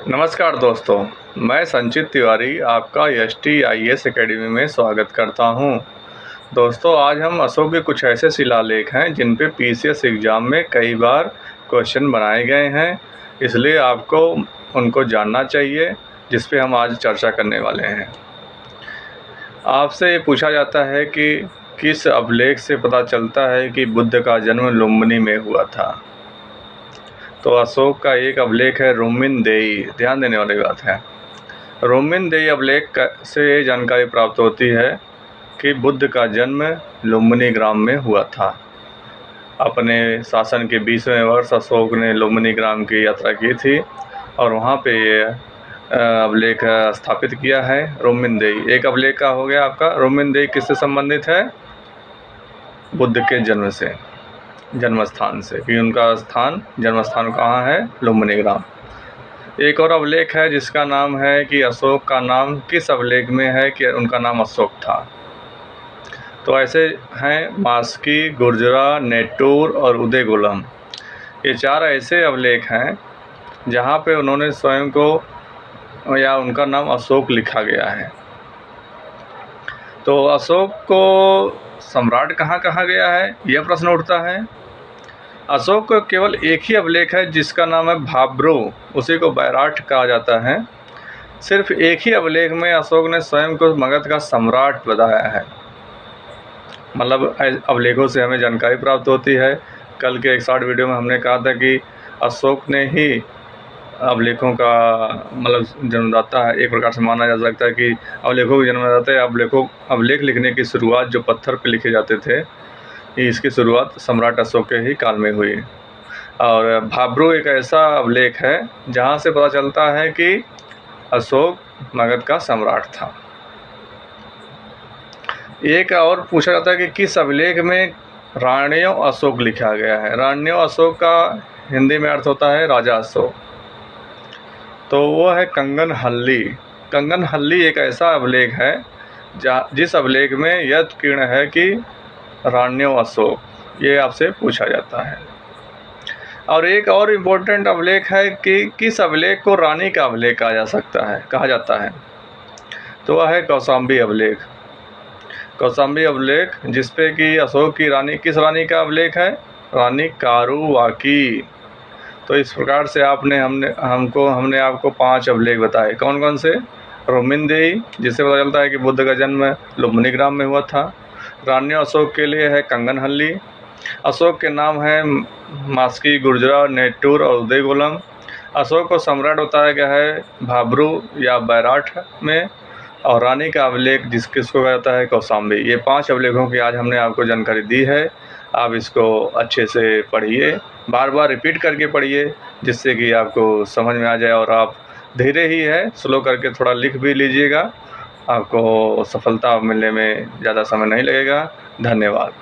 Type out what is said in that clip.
नमस्कार दोस्तों, मैं संचित तिवारी आपका STIS एकेडमी में स्वागत करता हूं। दोस्तों, आज हम अशोक के कुछ ऐसे शिलालेख हैं जिन पे PCS एग्ज़ाम में कई बार क्वेश्चन बनाए गए हैं, इसलिए आपको उनको जानना चाहिए, जिस पे हम आज चर्चा करने वाले हैं। आपसे ये पूछा जाता है कि किस अभिलेख से पता चलता है कि बुद्ध का जन्म लुम्बिनी में हुआ था। तो अशोक का एक अभिलेख है रुम्मिनदेई, ध्यान देने वाली बात है। रुम्मिनदेई अभिलेख से ये जानकारी प्राप्त होती है कि बुद्ध का जन्म लुम्बिनी ग्राम में हुआ था। अपने शासन के 20वें वर्ष अशोक ने लुम्बिनी ग्राम की यात्रा की थी और वहाँ पे ये अभिलेख स्थापित किया है रुम्मिनदेई। एक अभिलेख का हो गया आपका। रुम्मिनदेई किससे संबंधित है? बुद्ध के जन्म से, जन्म स्थान से, कि उनका जन्म स्थान कहाँ है? लुम्बिनी ग्राम। एक और अभिलेख है जिसका नाम है कि अशोक का नाम किस अभिलेख में है कि उनका नाम अशोक था। तो ऐसे हैं मास्की, गुर्जरा, नेटूर और उदयगुलम। ये 4 ऐसे अभिलेख हैं जहाँ पे उन्होंने स्वयं को या उनका नाम अशोक लिखा गया है। तो अशोक को सम्राट कहाँ कहा गया है, यह प्रश्न उठता है। अशोक का केवल एक ही अभिलेख है जिसका नाम है भाब्रो, उसी को बैराठ कहा जाता है। सिर्फ एक ही अभिलेख में अशोक ने स्वयं को मगध का सम्राट बताया है। मतलब अभिलेखों से हमें जानकारी प्राप्त होती है। कल के एक शॉर्ट वीडियो में हमने कहा था कि अशोक ने ही अभिलेखों का मतलब जन्मदाता है। एक प्रकार से माना जा सकता है कि अभिलेखों की जन्मदाता है। अभिलेख लिखने की शुरुआत जो पत्थर पर लिखे जाते थे, इसकी शुरुआत सम्राट अशोक के ही काल में हुई। और भाब्रो एक ऐसा अभिलेख है जहाँ से पता चलता है कि अशोक मगध का सम्राट था। एक और पूछा जाता है कि किस अभिलेख में राण्यो अशोक लिखा गया है। राण्यो अशोक का हिंदी में अर्थ होता है राजा अशोक। तो वो है कंगनहल्ली। कंगनहल्ली एक ऐसा अभिलेख है जिस अभिलेख में यह कीर्ण है कि राण्यो अशोक, ये आपसे पूछा जाता है। और एक और इम्पोर्टेंट अभिलेख है कि किस अभिलेख को रानी का अभिलेख कहा जाता है। तो वह है कौशाम्बी अभिलेख। कौशाम्बी अभिलेख जिसपे कि अशोक की रानी, किस रानी का अभिलेख है? रानी कारुवाकी। तो इस प्रकार से हमने आपको 5 अभिलेख बताए। कौन कौन से? रुम्मिनदेई, जिससे पता चलता है कि बुद्ध का जन्म लुम्बिनी ग्राम में हुआ था। राण्यो अशोक के लिए है कंगनहल्ली। अशोक के नाम है मास्की, गुर्जरा, नेटूर और उदयगुलम। अशोक को सम्राट बताया गया है भाब्रू या बैराठ में। और रानी का अभिलेख किसको कहा जाता है? कौशाम्बी। ये 5 अभिलेखों की आज हमने आपको जानकारी दी है। आप इसको अच्छे से पढ़िए, बार बार रिपीट करके पढ़िए, जिससे कि आपको समझ में आ जाए। और आप धीरे ही है, स्लो करके थोड़ा लिख भी लीजिएगा, आपको सफलता मिलने में ज़्यादा समय नहीं लगेगा। धन्यवाद।